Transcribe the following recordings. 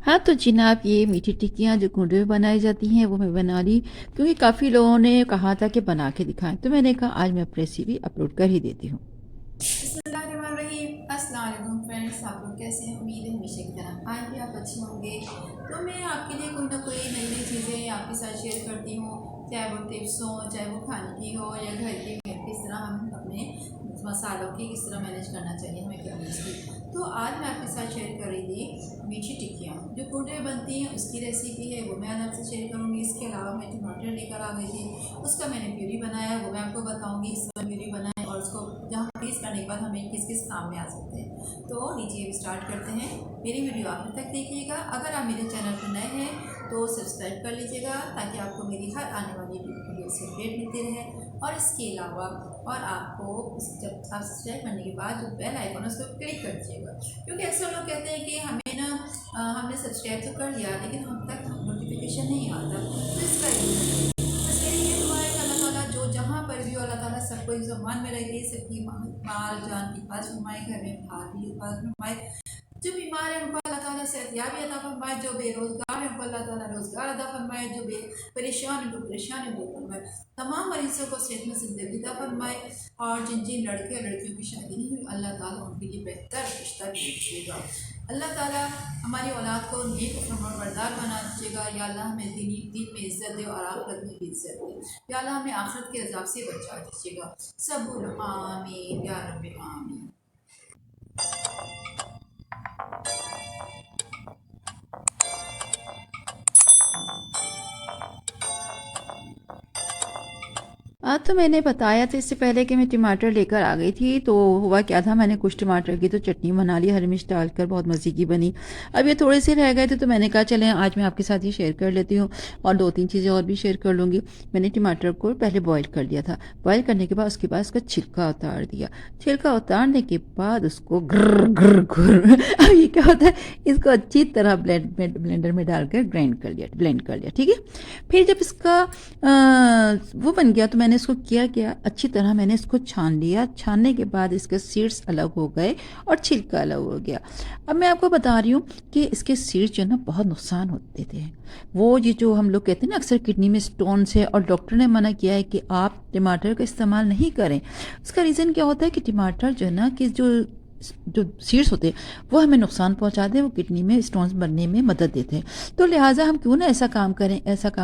हाँ, तो जनाब ये मीठी टिक्कियाँ जो कुंडे में बनाई जाती हैं वो मैं बना ली, क्योंकि काफ़ी लोगों ने कहा था कि बना के दिखाएं, तो मैंने कहा आज मैं अपनी रेसिपी अपलोड कर ही देती हूँ। अस्सलाम वालेकुम फ्रेंड्स, आप लोग कैसे हैं? उम्मीद है हमेशा की तरह आज भी आप अच्छे होंगे। तो मैं आपके लिए कोई ना कोई नई नई चीज़ें आपके साथ शेयर करती हूँ, चाहे वो टिप्स हो, चाहे वो खाने की हो या घर की किस तरह हम अपने मसालों की किस तरह मैनेज करना चाहिए हमें क्या की। तो आज मैं आपके साथ शेयर कर रही थी मीठी टिक्कियाँ जो कुंडे में बनती हैं, उसकी रेसिपी है वो मैं अलग से शेयर करूँगी। इसके अलावा मैं टमाटर लेकर आ गई थी, उसका मैंने प्यूरी बनाया, वो मैं आपको बताऊँगी। इस पर प्यूरी बनाए और उसको जहाँ फ्रीज करने के बाद हमें किस किस काम में आ सकते हैं। तो नीचे स्टार्ट करते हैं। मेरी वीडियो आखिर तक देखिएगा। अगर आप मेरे चैनल पर नए हैं तो सब्सक्राइब कर लीजिएगा, ताकि आपको मेरी हर आने वाली वीडियो से अपडेट मिलती रहे। और इसके अलावा और आपको जब आप सब्सक्राइब करने के बाद जो बेल आइकन है उसको क्लिक कर दीजिएगा, क्योंकि अक्सर लोग कहते हैं कि हमें ना हमने सब्सक्राइब तो कर लिया लेकिन हम तक नोटिफिकेशन नहीं आता। तो इसका बस यही दुआ है कि अल्लाह ताला जो जहाँ पर भी अल्लाह ताला सबको इस ज़मान में रहे, सबकी माल जान की पास फरमाए, घर में भाभी पास फरमाए। जो बीमार है उनको अल्लाह ताला सेहतयाबी अता फरमाए, जो बेरोज़गार है उनको अल्लाह ताला रोज़गार अता फरमाए, जो परेशान है उनको परेशानी दूर फरमाए, तमाम मरीज़ों को सेहत में ज़िंदगी अता फरमाए। और जिन जिन लड़के और लड़कियों की शादी नहीं हुई, अल्लाह ताला उनके लिए बेहतर रिश्ता दीजिएगा। अल्लाह ताला हमारी औलाद को नेक फरमाबरदार बना दीजिएगा। या अल्लाह हमें दिन में इज़्ज़त दे और आखिरत में भी इज़्ज़त दे। या अल्लाह हमें आखिरत के अज़ाब से बचा दीजिएगा। सब बोलो आमीन या रब्बी आमीन। तो मैंने बताया था इससे पहले कि मैं टमाटर लेकर आ गई थी। तो हुआ क्या था, मैंने कुछ टमाटर की तो चटनी बना ली, हरी मिर्च डालकर, बहुत मज़े की बनी। अब ये थोड़े से रह गए थे तो मैंने कहा चलें आज मैं आपके साथ ये शेयर कर लेती हूँ, और 2-3 चीज़ें और भी शेयर कर लूँगी। मैंने टमाटर को पहले बॉयल कर लिया था। बॉयल करने के बाद उसके बाद उसका छिलका उतार दिया। छिलका उतारने के बाद उसको ग्र ग्र ग्र अब ये क्या होता है, इसको अच्छी तरह ब्लेंडर में डालकर ब्लेंड कर लिया, ठीक है। फिर जब इसका वो बन गया तो मैंने इसको किया अच्छी तरह, मैंने इसको छान लिया। छानने के बाद इसके सीड्स अलग हो गए और छिलका अलग हो गया। अब मैं आपको बता रही हूँ कि इसके सीड्स जो है ना बहुत नुकसान होते थे। वो ये जो हम लोग कहते हैं ना अक्सर किडनी में स्टोन्स है, और डॉक्टर ने मना किया है कि आप टमाटर का इस्तेमाल नहीं करें। उसका रीज़न क्या होता है कि टमाटर जो है ना कि जो सीड्स होते हैं वो हमें नुकसान पहुंचाते हैं, वो किडनी में स्टोन्स बनने में मदद देते हैं। तो लिहाजा हम क्यों ना ऐसा काम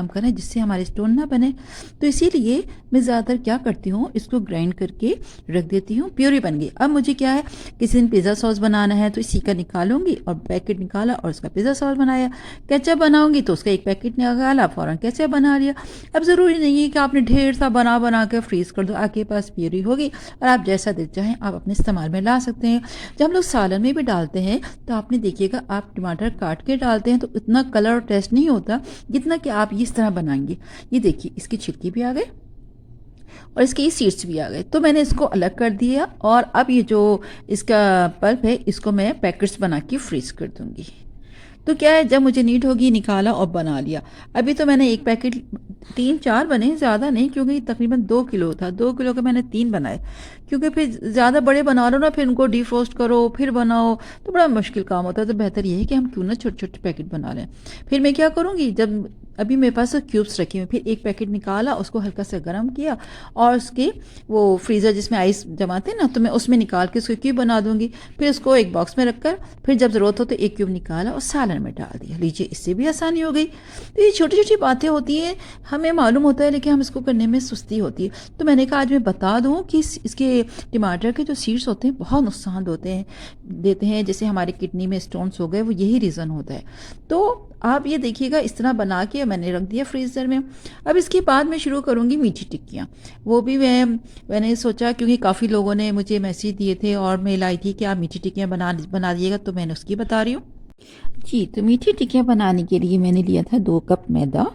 करें जिससे हमारे स्टोन ना बने। तो इसीलिए मैं ज़्यादातर क्या करती हूँ, इसको ग्राइंड करके रख देती हूँ। प्यूरी बन गई। अब मुझे क्या है, किसी दिन पिज़्ज़ा सॉस बनाना है तो इसी का निकालूंगी और पैकेट निकाला और उसका पिज़्ज़ा सॉस बनाया। केचप बनाऊंगी तो उसका एक पैकेट निकाला, फ़ौरन केचप बना लिया। अब ज़रूरी नहीं है कि आपने ढेर सा बना के फ्रीज़ कर दो, आपके पास प्यूरी होगी और आप जैसा दिल चाहें आप अपने इस्तेमाल में ला सकते हैं। जब हम लोग सालन में भी डालते हैं तो आपने देखिएगा, आप टमाटर काट के डालते हैं तो इतना कलर और टेस्ट नहीं होता जितना कि आप इस तरह बनाएंगे। ये देखिए, इसकी छिलकी भी आ गई और इसके ये सीड्स भी आ गए। तो मैंने इसको अलग कर दिया, और अब ये जो इसका पल्प है इसको मैं पैकेट्स बना के फ्रीज कर दूंगी। तो क्या है, जब मुझे नीड होगी निकाला और बना लिया। अभी तो मैंने एक पैकेट 3-4 बने, ज़्यादा नहीं, क्योंकि तकरीबन 2 किलो था। 2 किलो के मैंने 3 बनाए, क्योंकि फिर ज़्यादा बड़े बना लो ना, फिर उनको डिफ्रोस्ट करो फिर बनाओ तो बड़ा मुश्किल काम होता है। तो बेहतर ये है कि हम क्यों ना छोटे छोटे पैकेट बना लें। फिर मैं क्या करूँगी, जब अभी मेरे पास क्यूब्स रखे हुए, फिर एक पैकेट निकाला, उसको हल्का सा गर्म किया और उसके वो फ्रीज़र जिसमें आइस जमाते हैं ना, तो मैं उसमें निकाल के उसको क्यूब बना दूंगी। फिर उसको एक बॉक्स में रखकर फिर जब ज़रूरत हो तो एक क्यूब निकाला और सालन में डाल दिया। लीजिए, इससे भी आसानी हो गई। तो ये छोटी छोटी बातें होती हैं, हमें मालूम होता है लेकिन हम इसको करने में सुस्ती होती है। तो मैंने कहा आज मैं बता दूँ कि इसके टमाटर के जो सीड्स होते हैं बहुत नुकसान देते हैं। जैसे हमारे किडनी में स्टोन्स हो गए, वो यही रीज़न होता है। तो आप ये देखिएगा, इस तरह बना के मैंने रख दिया फ्रीज़र में। अब इसके बाद मैं शुरू करूँगी मीठी टिक्कियाँ। वो भी मैंने सोचा, क्योंकि काफ़ी लोगों ने मुझे मैसेज दिए थे और मेल आई थी कि आप मीठी टिक्कियाँ बना दिएगा, तो मैंने उसकी बता रही हूँ जी। तो मीठी टिक्कियाँ बनाने के लिए मैंने लिया था 2 कप मैदा,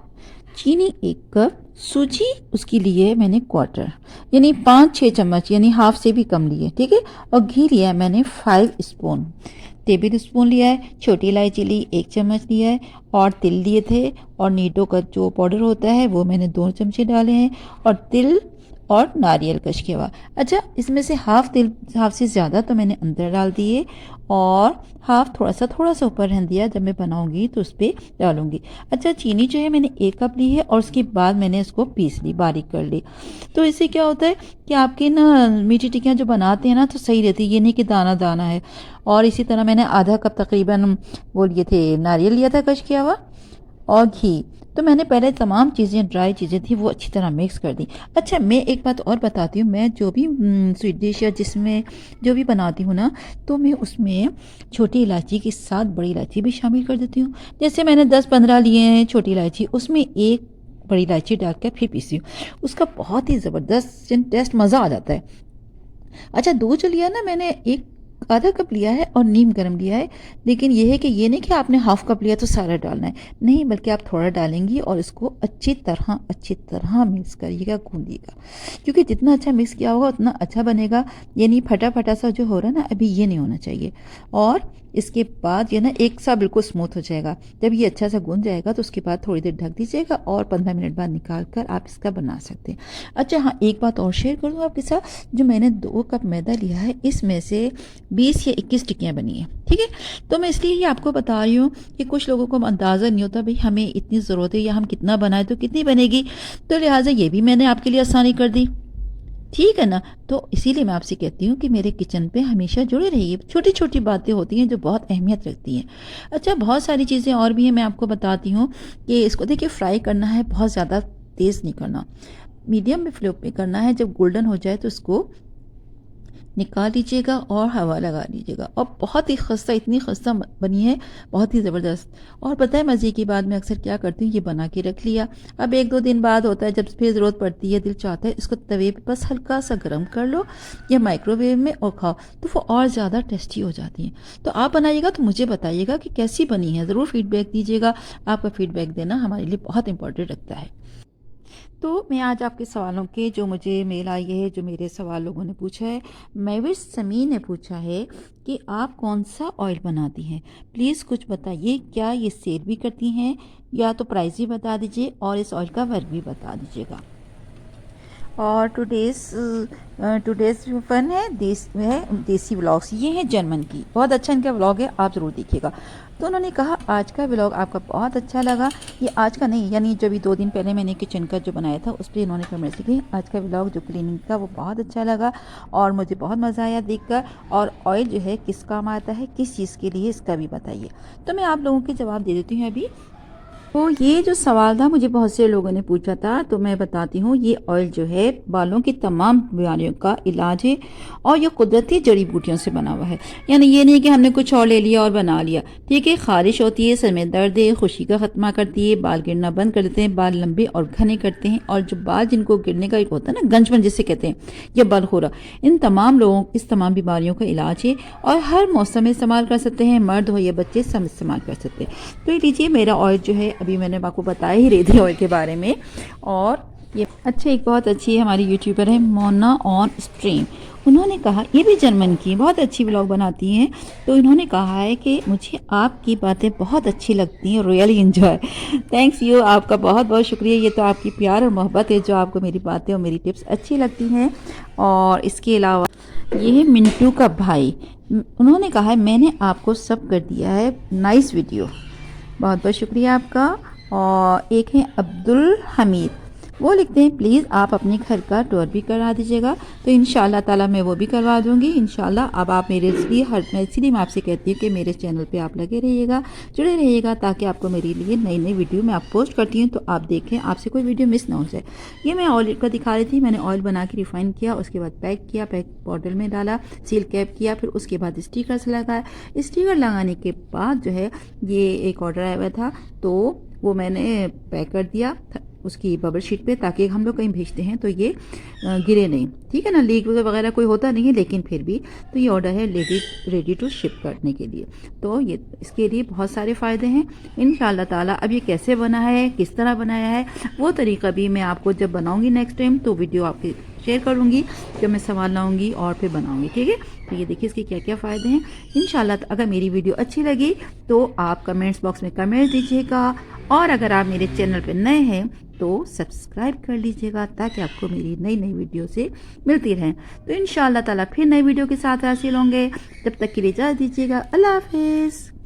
चीनी 1 कप, सूजी उसके लिए मैंने क्वार्टर यानी 5-6 चम्मच यानी हाफ से भी कम लिए, ठीक है। और घी लिया मैंने 5 स्पून, टेबल स्पून लिया है। छोटी इलायची ली 1 चम्मच लिया है, और तिल लिए थे, और नीटो का जो पाउडर होता है वो मैंने 2 चमचे डाले हैं। और तिल और नारियल कश किया हुआ। अच्छा, इसमें से हाफ से ज़्यादा तो मैंने अंदर डाल दिए और हाफ थोड़ा सा ऊपर रहने दिया, जब मैं बनाऊंगी तो उस पर डालूंगी। अच्छा, चीनी जो है मैंने 1 कप ली है और उसके बाद मैंने इसको पीस ली, बारीक कर ली। तो इससे क्या होता है कि आपकी ना मीठी टिक्कियाँ जो बनाते हैं ना तो सही रहती है, ये नहीं कि दाना दाना है। और इसी तरह मैंने आधा कप तकरीबन वो लिए थे नारियल लिया था कश किया हुआ, और घी। तो मैंने पहले तमाम चीज़ें, ड्राई चीज़ें थी वो अच्छी तरह मिक्स कर दी। अच्छा, मैं एक बात और बताती हूँ, मैं जो भी स्वीट डिश या जिसमें जो भी बनाती हूँ ना, तो मैं उसमें छोटी इलायची के साथ बड़ी इलायची भी शामिल कर देती हूँ। जैसे मैंने 10-15 लिए हैं छोटी इलायची, उसमें एक बड़ी इलायची डालकर फिर पीसी हूँ, उसका बहुत ही ज़बरदस्त टेस्ट, मज़ा आ जाता है। अच्छा, दूध जो लिया ना मैंने, एक आधा कप लिया है और नीम गर्म लिया है। लेकिन ये है कि ये नहीं कि आपने हाफ कप लिया तो सारा डालना है, नहीं, बल्कि आप थोड़ा डालेंगी और इसको अच्छी तरह मिक्स करिएगा, गूंदिएगा, क्योंकि जितना अच्छा मिक्स किया होगा उतना अच्छा बनेगा। ये नहीं फटा फटा सा जो हो रहा है ना, अभी ये नहीं होना चाहिए। और इसके बाद ये ना एक सा बिल्कुल स्मूथ हो जाएगा। जब ये अच्छा सा गूंद जाएगा तो उसके बाद थोड़ी देर ढक दीजिएगा और 15 मिनट बाद निकाल कर आप इसका बना सकते हैं। अच्छा हाँ, एक बात और शेयर कर दूँ आपके साथ, जो मैंने 2 कप मैदा लिया है, इसमें से 20 या 21 टिक्कियाँ बनी है, ठीक है। तो मैं इसलिए ये आपको बता रही हूँ कि कुछ लोगों को अंदाज़ा नहीं होता भाई हमें इतनी ज़रूरत है या हम कितना बनाए तो कितनी बनेगी, तो लिहाजा ये भी मैंने आपके लिए आसानी कर दी, ठीक है ना। तो इसीलिए मैं आपसे कहती हूँ कि मेरे किचन पे हमेशा जुड़े रहिए, छोटी छोटी बातें होती हैं जो बहुत अहमियत रखती हैं। अच्छा, बहुत सारी चीज़ें और भी हैं, मैं आपको बताती हूँ कि इसको देखिए फ्राई करना है, बहुत ज़्यादा तेज़ नहीं करना, मीडियम में फ्लेम पे करना है। जब गोल्डन हो जाए तो इसको निकाल लीजिएगा और हवा लगा लीजिएगा। और बहुत ही खस्ता, इतनी खस्ता बनी है, बहुत ही ज़बरदस्त। और पता है मज़े की बात, मैं अक्सर क्या करती हूँ, ये बना के रख लिया, अब 1-2 दिन बाद होता है जब फिर ज़रूरत पड़ती है, दिल चाहता है इसको तवे पे बस हल्का सा गर्म कर लो या माइक्रोवेव में और खाओ, तो वो और ज़्यादा टेस्टी हो जाती हैं। तो आप बनाइएगा तो मुझे बताइएगा कि कैसी बनी है, ज़रूर फीडबैक दीजिएगा। आपका फीडबैक देना हमारे लिए बहुत इंपॉर्टेंट रखता है। तो मैं आज आपके सवालों के, जो मुझे मेल आई है, जो मेरे सवाल लोगों ने पूछा है, महविश समी ने पूछा है कि आप कौन सा ऑयल बनाती हैं, प्लीज़ कुछ बताइए, क्या ये सेल भी करती हैं, या तो प्राइस भी बता दीजिए और इस ऑयल का वर्क भी बता दीजिएगा। और टुडेज़ फन है देसी व्लॉग्स, ये है जर्मन की, बहुत अच्छा इनका व्लॉग है, आप ज़रूर देखिएगा। तो उन्होंने कहा आज का व्लॉग आपका बहुत अच्छा लगा, ये आज का नहीं, यानी जब भी 2 दिन पहले मैंने किचन का जो बनाया था उस पर इन्होंने कमेंट्स लिखे, आज का व्लॉग जो क्लीनिंग का वो बहुत अच्छा लगा और मुझे बहुत मज़ा आया देखकर, और ऑयल जो है किस काम आता है, किस चीज़ के लिए, इसका भी बताइए। तो मैं आप लोगों के जवाब दे देती हूँ अभी। तो ये जो सवाल था मुझे बहुत से लोगों ने पूछा था, तो मैं बताती हूँ, ये ऑयल जो है बालों की तमाम बीमारियों का इलाज है और ये कुदरती जड़ी बूटियों से बना हुआ है। यानी ये नहीं कि हमने कुछ और ले लिया और बना लिया, ठीक है। खारिश होती है, सर में दर्द है, खुशी का खत्मा करती है, बाल गिरना बंद कर देते हैं, बाल लंबे और घने करते हैं, और जो बाल जिनको गिरने का एक होता है ना, गंजपन जिसे कहते हैं, या बाल खोरा, इन तमाम लोगों, इस तमाम बीमारियों का इलाज है और हर मौसम में इस्तेमाल कर सकते हैं, मर्द हो या बच्चे सब इस्तेमाल कर सकते हैं। तो ये लीजिए मेरा ऑयल जो है, अभी मैंने आपको बताया ही रही थी ऑयल के बारे में। और ये अच्छा, एक बहुत अच्छी हमारी यूट्यूबर है मोना ऑन स्ट्रीम, उन्होंने कहा, ये भी जर्मन की बहुत अच्छी व्लॉग बनाती हैं, तो इन्होंने कहा है कि मुझे आपकी बातें बहुत अच्छी लगती हैं, रियली एंजॉय, थैंक्स यू, आपका बहुत बहुत शुक्रिया। ये तो आपकी प्यार और मोहब्बत है जो आपको मेरी बातें और मेरी टिप्स अच्छी लगती हैं। और इसके अलावा ये है मिंटू का भाई, उन्होंने कहा है मैंने आपको सब कर दिया है, नाइस वीडियो, बहुत बहुत शुक्रिया आपका। और एक है अब्दुल हमीद, वो लिखते हैं प्लीज़ आप अपने घर का टूर भी करा दीजिएगा, तो इंशाल्लाह ताला मैं वो भी करवा दूंगी इंशाल्लाह। अब आप मेरे लिए मैं इसलिए मैं आपसे कहती हूँ कि मेरे चैनल पे आप लगे रहिएगा, जुड़े रहिएगा, ताकि आपको मेरे लिए नई नई वीडियो मैं आप पोस्ट करती हूँ तो आप देखें, आपसे कोई वीडियो मिस ना हो जाए। ये मैं ऑयल का दिखा रही थी, मैंने ऑयल बना के रिफ़ाइन किया, उसके बाद पैक किया, पैक बॉटल में डाला, सील कैप किया, फिर उसके बाद स्टिकर्स लगाया। स्टिकर लगाने के बाद जो है, ये एक ऑर्डर आया हुआ था तो वो मैंने पैक कर दिया उसकी बबल शीट पे, ताकि हम लोग कहीं भेजते हैं तो ये गिरे नहीं, ठीक है ना, लीक वगैरह कोई होता नहीं है, लेकिन फिर भी तो ये ऑर्डर है रेडी टू शिप करने के लिए। तो ये इसके लिए बहुत सारे फ़ायदे हैं इंशाल्लाह ताला। अब ये कैसे बना है, किस तरह बनाया है, वो तरीका भी मैं आपको जब बनाऊंगी नेक्स्ट टाइम तो वीडियो आपके शेयर करूंगी, जब मैं सामान लाऊंगी और फिर बनाऊंगी, ठीक है। तो ये देखिए इसके क्या क्या फ़ायदे हैं इंशाल्लाह। अगर मेरी वीडियो अच्छी लगी तो आप कमेंट्स बॉक्स में कमेंट्स दीजिएगा, और अगर आप मेरे चैनल पर नए हैं तो सब्सक्राइब कर लीजिएगा ताकि आपको मेरी नई नई वीडियो से मिलती रहें। तो इंशाअल्लाह ताला फिर नई वीडियो के साथ हासिल होंगे। तब तक के लिए इजाज़त दीजिएगा। अल्लाह हाफिज़।